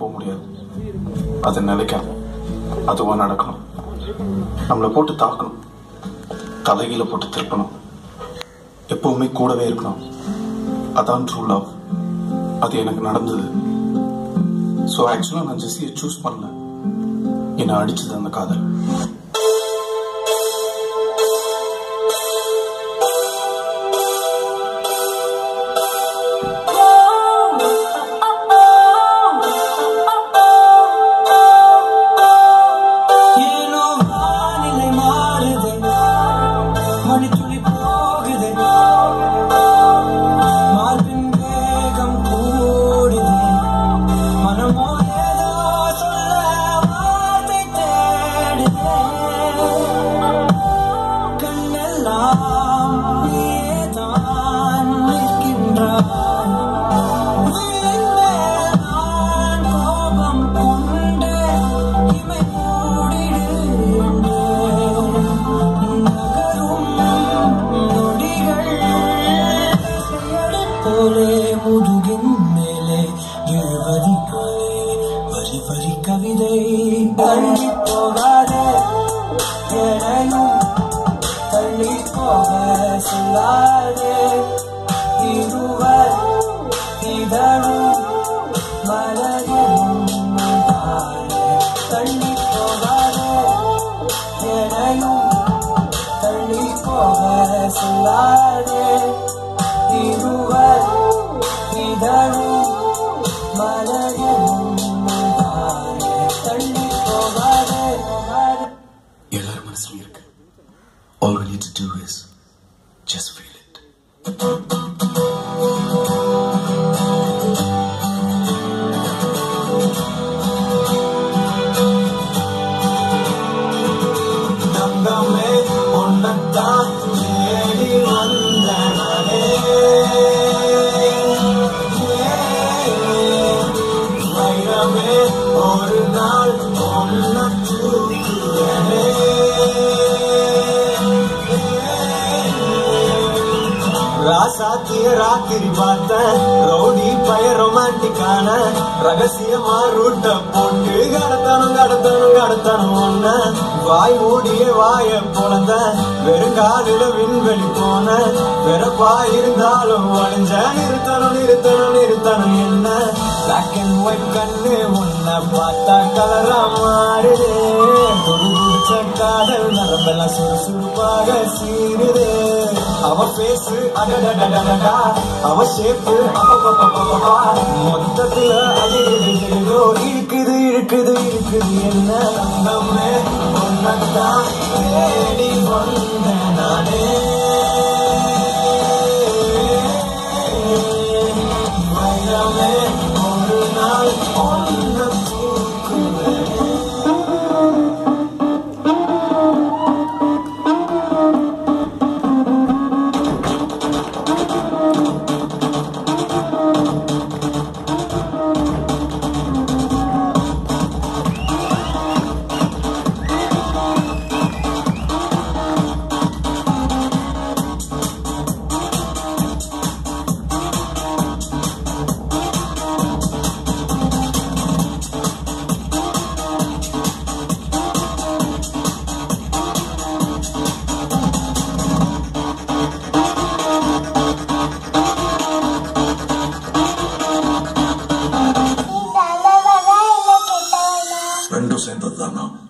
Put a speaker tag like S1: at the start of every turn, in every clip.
S1: போக முடியாது. அது நிலைக்கணும், அதுவா நடக்கணும். நம்மளை போட்டு தாக்கணும், தலைகீழ போட்டு திருப்பணும், எப்பவுமே கூடவே இருக்கணும். அதான் ட்ரூ லவ். அது எனக்கு நடந்தது. ஸோ ஆக்சுவலா நான் ஜெஸ்ஸியை சூஸ் பண்ணல, என்னை அடிச்சது அந்த காதல்.
S2: கவிதை தள்ளி போகாதே, எனையும் தள்ளி போக சொல்லாதே. இருவர் இதழும் மலரும் தள்ளி போகாதே, எனையும் தள்ளி போக சொல்லாதே. இருவர் இதழும் மலரும்
S1: எல்லாரும் மனசுல இருக்கு. All we need to do is just feel it.
S2: தங்கமே உன்னத்தான் தேடி வந்தனே, வைரமே ஒரு நாள் ஒன்ன தூக்குவனே. ராசாத்திய ராத்திரி பார்த்த ரவுடி பய ரொமான்டிக்கான ரகசியமா ரூட்ட போட்டு கடத்தணும் கடத்தணும் கடத்தணும் ஒன்ன. வாய் மூடிய வாய பொழந்த வெறுங்காலில விண்வெளி போன வெறப்பா இருந்தாலும் வளைஞ்ச நிறுத்தணும் நிறுத்தணும் நிறுத்தணும் என்ன. பிளாக் அண்ட் ஒயிட் கண்ணு உன்னை பார்த்தா கலரா மாறுதே. துடிச்ச காதல் நரம்பெல்லாம் சுறுசுறுப்பாக சீருதே. அவ பேசு அடடடடடா, அவ ஷேப்பு மொத்தத்துல அடிதோ இருக்குது இருக்குது இருக்குது என்ன. தங்கமே ஒன்னத்தான் தேடி வந்த நானே, வைரமே ஒரு நாள் ஒன்ன தூக்குவேன்.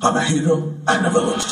S1: I'm a hero, I never lost.